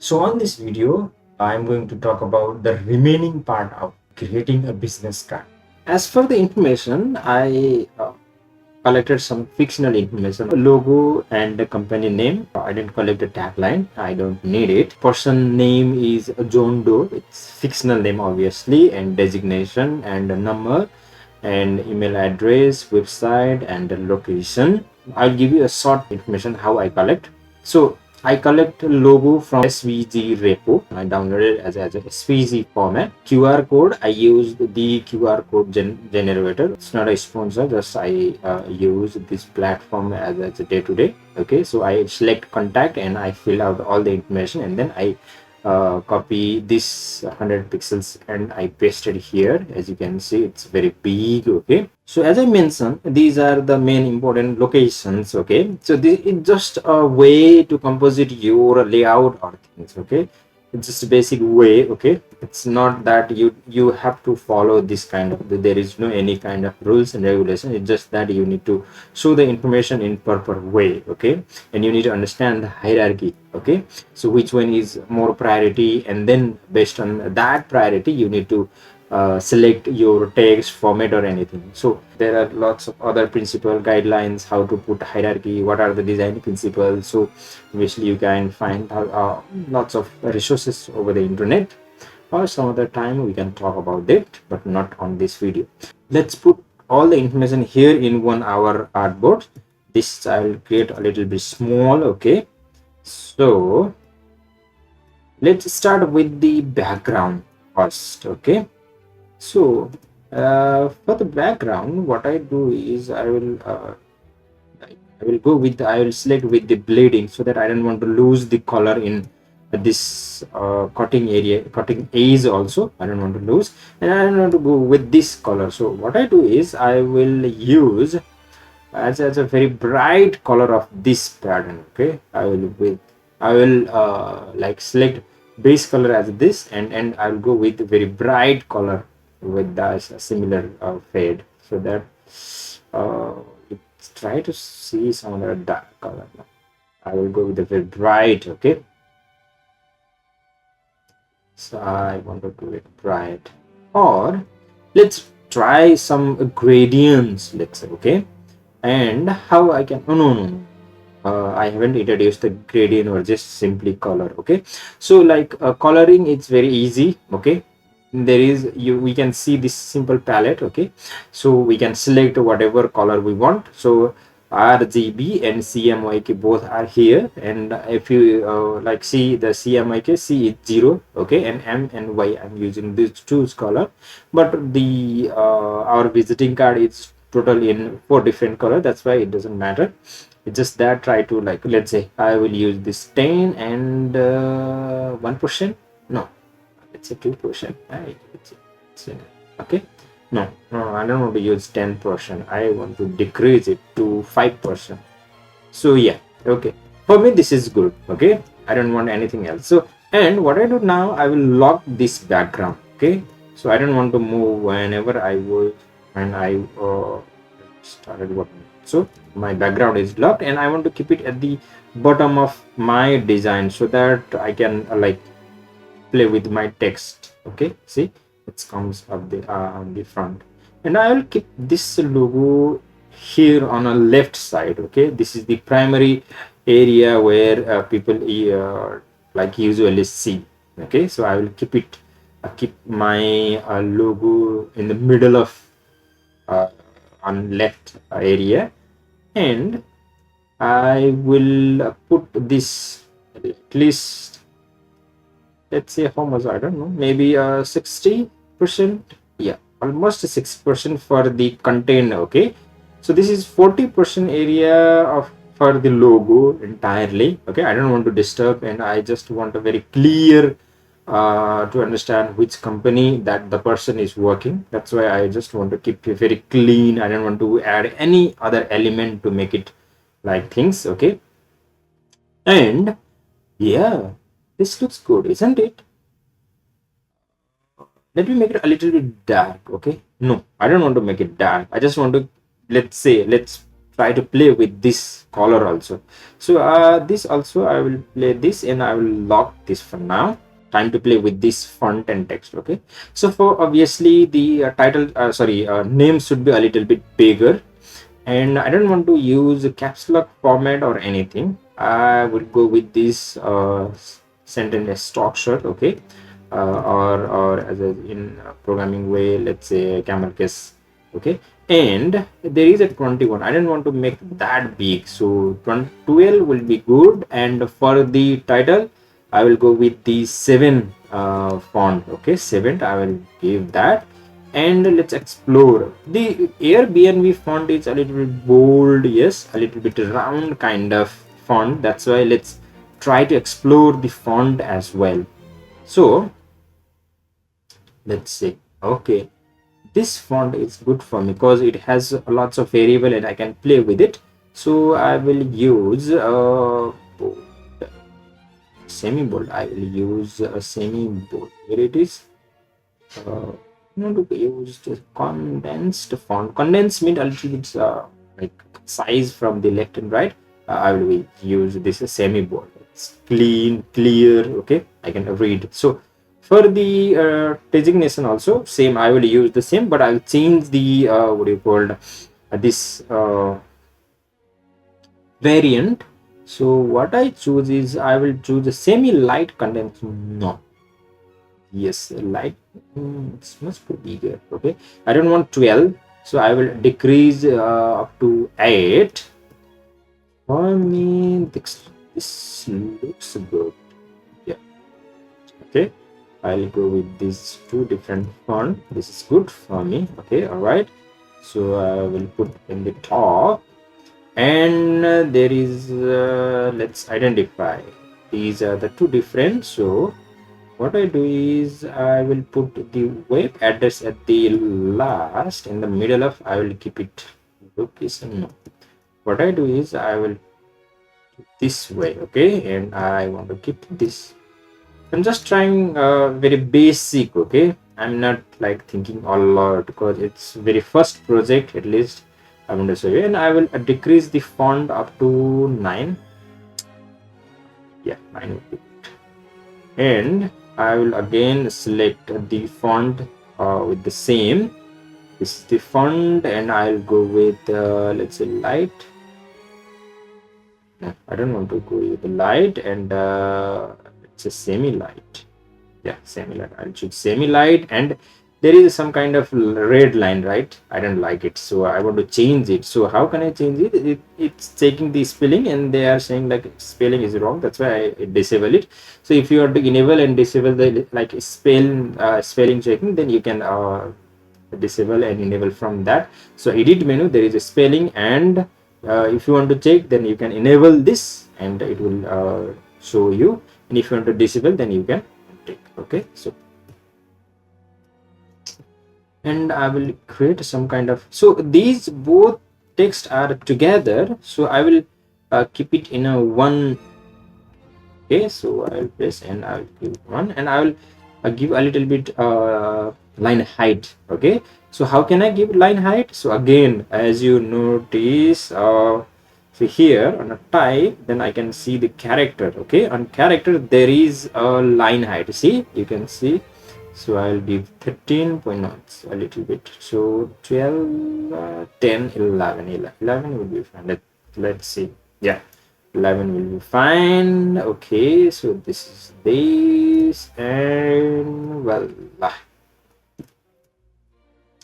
So on this video, I'm going to talk about the remaining part of creating a business card. As for the information, I collected some fictional information, logo and the company name. I didn't collect the tagline. I don't need it. Person name is John Doe. It's fictional name obviously, and designation and a number and email address, website and the location. I'll give you a short information how I collect. So I collect logo from SVG repo. I downloaded as a SVG format. QR code, I used the QR code generator. It's not a sponsor, just I use this platform as a day to day. Okay, so I select contact and I fill out all the information, and then I copy this 100 pixels and I pasted here. As you can see, it's very big. Okay, so as I mentioned, these are the main important locations. Okay, so this is just a way to composite your layout or things. Okay, it's just a basic way. Okay, it's not that you have to follow this kind of, there is no any kind of rules and regulation. It's just that you need to show the information in proper way. Okay, and you need to understand the hierarchy. Okay, so which one is more priority, and then based on that priority you need to select your text format or anything. So there are lots of other principle guidelines how to put hierarchy, what are the design principles. So obviously you can find lots of resources over the internet, or some other time we can talk about it, but not on this video. Let's put all the information here in 1 hour artboard. This I will create a little bit small. Okay, so let's start with the background first. Okay, so for the background, what I do is I will go with I will select with the bleeding, so that I don't want to lose the color in this cutting area, cutting edge also I don't want to lose, and I don't want to go with this color. So what I do is I will use as a very bright color of this pattern. Okay, I will like select base color as this, and I'll go with very bright color with the similar fade, so that let's try to see some other dark color now. I will go with the very bright. Okay, so I want to do it bright, or let's try some gradients, let's say. Okay, and how I can, no, I haven't introduced the gradient or just simply color. Okay, so like coloring, it's very easy. Okay, there is we can see this simple palette. Okay, so we can select whatever color we want. So RGB and CMYK both are here, and if you like see the CMYK, C is 0. Okay, and M and Y I'm using these two color, but the our visiting card is total in 4 different color. That's why it doesn't matter. It's just that try to, like, let's say I will use this 10 and 1%. No, let's say 2%. Right? Okay. No, I don't want to use 10%. I want to decrease it to 5%. So yeah, okay. For me, this is good. Okay, I don't want anything else. So, and what I do now, I will lock this background. Okay, so I don't want to move whenever I will, and I started working. So my background is locked, and I want to keep it at the bottom of my design, so that I can like play with my text. Okay, see, it comes up the on the front, and I will keep this logo here on a left side. Okay, this is the primary area where people like usually see. Okay, so I will keep it keep my logo in the middle of on left area, and I will put this at least, let's say how much, I don't know, maybe 60%. Yeah, almost 6% for the content. Okay, so this is 40% area of for the logo entirely. Okay, I don't want to disturb, and I just want a very clear to understand which company that the person is working. That's why I just want to keep it very clean. I don't want to add any other element to make it like things. Okay, and yeah, this looks good, isn't it? Let me make it a little bit dark. Okay, no, I don't want to make it dark. I just want to, let's say, let's try to play with this color also. So this also I will play this, and I will lock this for now. Time to play with this font and text. Okay, so for obviously the title sorry name should be a little bit bigger, and I don't want to use a caps lock format or anything. I would go with this sentence structure. Okay, or as a, in a programming way, let's say camel case. Okay, and there is a 21. I don't want to make that big, so 12 will be good. And for the title, I will go with the 7 font. Okay, 7 I will give that. And let's explore the Airbnb font. Is a little bit bold, yes, a little bit round kind of font. That's why let's try to explore the font as well. So let's see. Okay, this font is good for me because it has lots of variable and I can play with it. So I will use bold, semi bold. I will use a semi bold. Here it is. To use the condensed font. Condensed means a little bit like size from the left and right. I will use this semi bold. It's clean, clear. Okay, I can read. So for the designation also same. I will use the same, but I'll change the what do you call this variant. So what I choose is I will choose a semi light condensed. No. Yes, light. It's much bigger. Okay, I don't want 12, so I will decrease up to 8. For me, this looks good. Yeah. Okay, I'll go with these two different font. This is good for me. Okay, all right. So I will put in the top, and there is let's identify. These are the two different. So what I do is I will put the web address at the last. In the middle of, I will keep it location. No. What I do is I will this way. Okay, and I want to keep this. I'm just trying very basic. Okay, I'm not like thinking a lot because it's very first project. At least I want to show you, and I will decrease the font up to 9. Yeah, 9 would be good. And I will again select the font with the same. This is the font, and I'll go with let's say light. No, I don't want to go with the light, and it's a semi-light. Yeah, semi-light. I'll choose semi-light, and there is some kind of red line, right? I don't like it, so I want to change it. So how can I change it? It's taking the spelling, and they are saying like spelling is wrong. That's why I disable it. So if you want to enable and disable the like spelling checking, then you can disable and enable from that. So edit menu, there is a spelling, and if you want to check, then you can enable this, and it will show you. And if you want to disable, then you can take. Okay, so. And I will create some kind of, so these both text are together, so I will keep it in a one. Okay, so I will press and I will give one, and I will give a little bit line height. Okay, so how can I give line height? So again, as you notice, so here on a type, then I can see the character. Okay, on character there is a line height. See, you can see. So I'll give 13 point, no, it's a little bit. So 12, 10, 11, 11 will be fine. Let's see. Yeah, 11 will be fine. Okay, so this is this, and voila.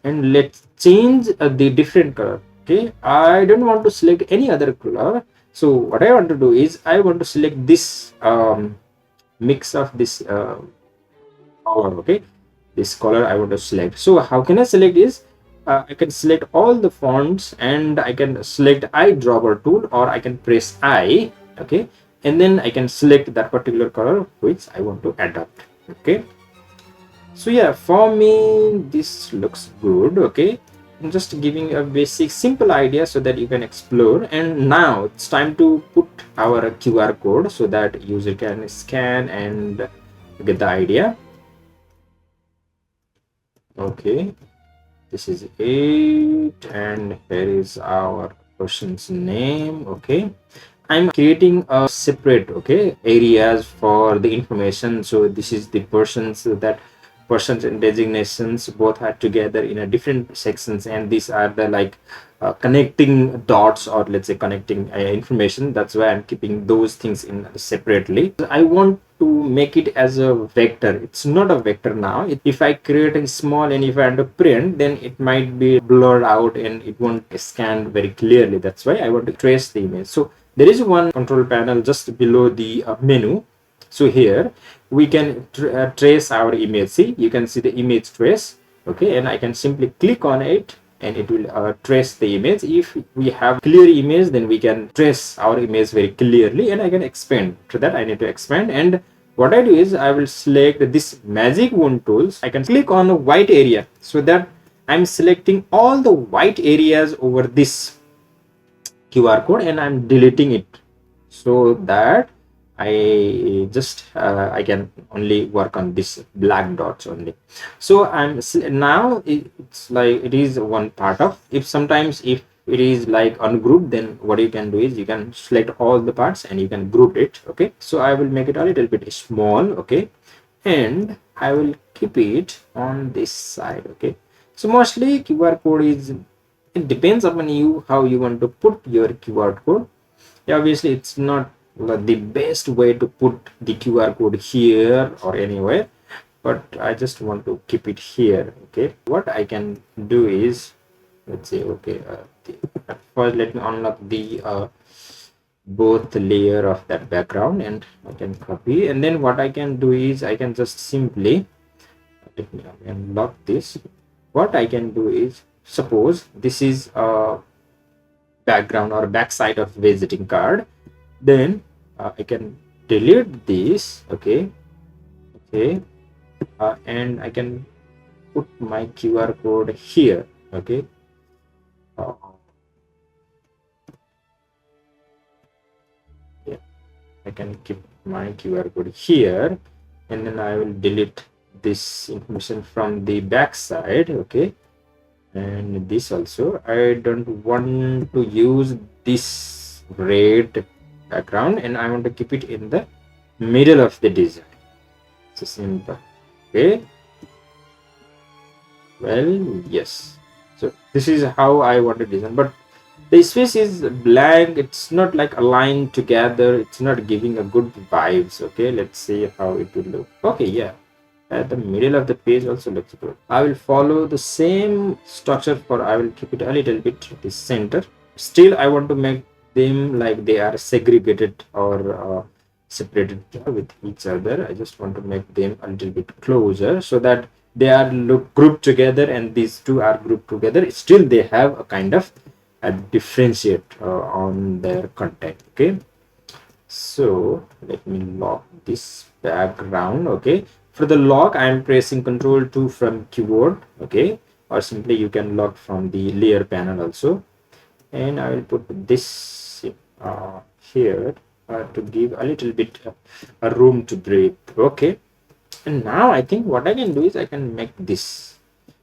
And let's change the different color. Okay, I don't want to select any other color. So what I want to do is I want to select this mix of this color. Okay, this color I want to select. So how can I select is I can select all the fonts, and I can select eyedropper tool, or I can press I. Okay, and then I can select that particular color which I want to adopt. Okay, so yeah, for me this looks good. Okay, I'm just giving a basic simple idea so that you can explore. And now it's time to put our QR code so that user can scan and get the idea. Okay, this is it, and here is our person's name. Okay, I'm creating a separate, okay, areas for the information. So this is the persons, that persons and designations both are together in a different sections, and these are the like connecting dots, or let's say connecting information. That's why I'm keeping those things in separately. I want to make it as a vector. It's not a vector now. If I create a small and if I want to print, then it might be blurred out and it won't scan very clearly. That's why I want to trace the image. So there is one control panel just below the menu. So here we can trace our image. See, you can see the image trace. Okay, and I can simply click on it and it will trace the image. If we have clear image, then we can trace our image very clearly, and I can expand. To that I need to expand, and what I do is I will select this magic wand tools. I can click on the white area, so that I'm selecting all the white areas over this QR code, and I'm deleting it, so that I can only work on this black dots only. So now it's like it is one part of. If sometimes if it is like ungrouped, then what you can do is you can select all the parts and you can group it. Okay, so I will make it a little bit small. Okay, and I will keep it on this side. Okay, so mostly QR code is, it depends upon you how you want to put your QR code. Yeah, obviously it's not the best way to put the QR code here or anywhere, but I just want to keep it here. Okay, what I can do is, let's say, okay, first let me unlock the both layer of that background, and I can copy, and then what I can do is I can just simply, let me unlock this. What I can do is, suppose this is a background or backside of visiting card, then I can delete this. Okay, and I can put my QR code here. Okay, yeah, I can keep my QR code here, and then I will delete this information from the back side. Okay, and this also, I don't want to use this red background, and I want to keep it in the middle of the design. So simple. Okay, well, yes, so this is how I want to design, but the space is blank. It's not like aligned together. It's not giving a good vibes. Okay, let's see how it will look. Okay, yeah, at the middle of the page also looks good. I will follow the same structure, for I will keep it a little bit the center. Still I want to make them like they are segregated or separated with each other. I just want to make them a little bit closer, so that they are look grouped together, and these two are grouped together. Still they have a kind of a differentiate on their content. Okay, so let me lock this background. Okay, for the lock I am pressing Ctrl 2 from keyboard. Okay, or simply you can lock from the layer panel also, and I will put this here to give a little bit a room to breathe. Okay, and now I think what I can do is I can make this.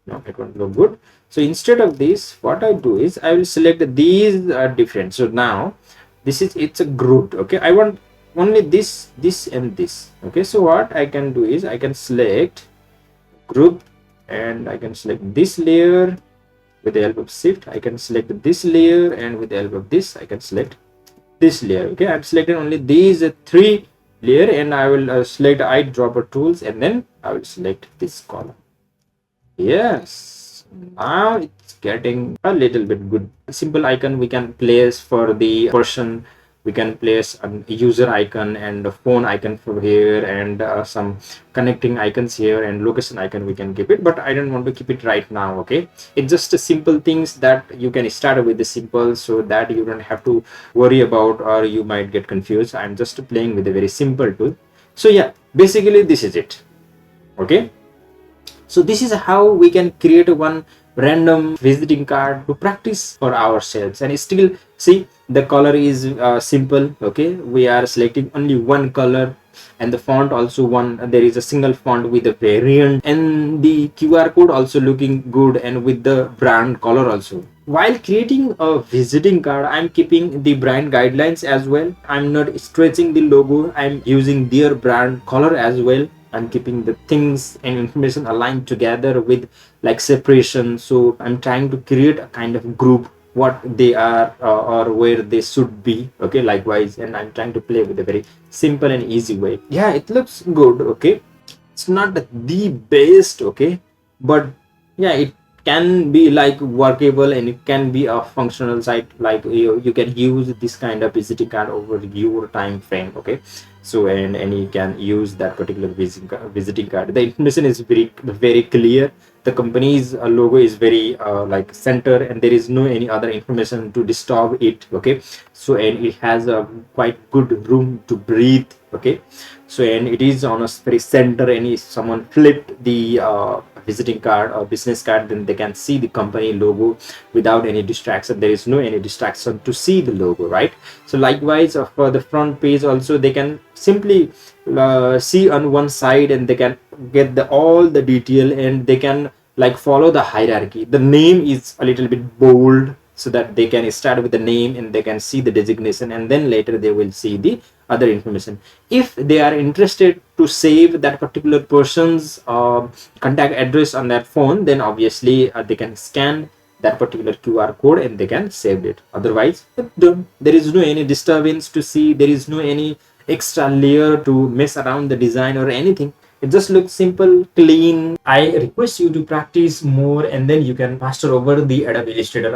No, it won't look good. So instead of this, what I do is I will select these are different. So now this is, it's a grouped. Okay, I want only this, this and this. Okay, so what I can do is I can select group, and I can select this layer with the help of shift. I can select this layer, and with the help of this I can select this layer. Okay, I'm selecting only these three layer, and I will select eyedropper tools, and then I will select this column. Yes, now it's getting a little bit good. Simple icon we can place for the person. We can place a user icon and a phone icon for here, and some connecting icons here, and location icon we can keep it, but I don't want to keep it right now. Okay, it's just a simple things that you can start with the simple, so that you don't have to worry about or you might get confused. I'm just playing with a very simple tool. So yeah, basically this is it. Okay, so this is how we can create one random visiting card to practice for ourselves, and still see the color is simple. Okay, we are selecting only one color, and the font also one. There is a single font with a variant, and the QR code also looking good, and with the brand color also. While creating a visiting card, I'm keeping the brand guidelines as well. I'm not stretching the logo. I'm using their brand color as well. I'm keeping the things and information aligned together with like separation. So I'm trying to create a kind of group what they are or where they should be. Okay, likewise, and I'm trying to play with a very simple and easy way. Yeah, it looks good. Okay, it's not the best, okay, but yeah, it can be like workable and it can be a functional site. Like you can use this kind of visiting card over your time frame. Okay, so and you can use that particular visiting card. The information is very clear. The company's logo is very like center, and there is no any other information to disturb it. Okay, so and it has a quite good room to breathe. Okay, so and it is on a very center, and if someone flipped the visiting card or business card, then they can see the company logo without any distraction. There is no any distraction to see the logo, right? So likewise, for the front page also, they can simply see on one side, and they can get the all the detail, and they can like follow the hierarchy. The name is a little bit bold, so that they can start with the name and they can see the designation, and then later they will see the other information. If they are interested to save that particular person's contact address on their phone, then obviously they can scan that particular QR code and they can save it. Otherwise, there is no any disturbance to see. There is no any extra layer to mess around the design or anything. It just looks simple, clean. I request you to practice more, and then you can master over the Adobe Illustrator.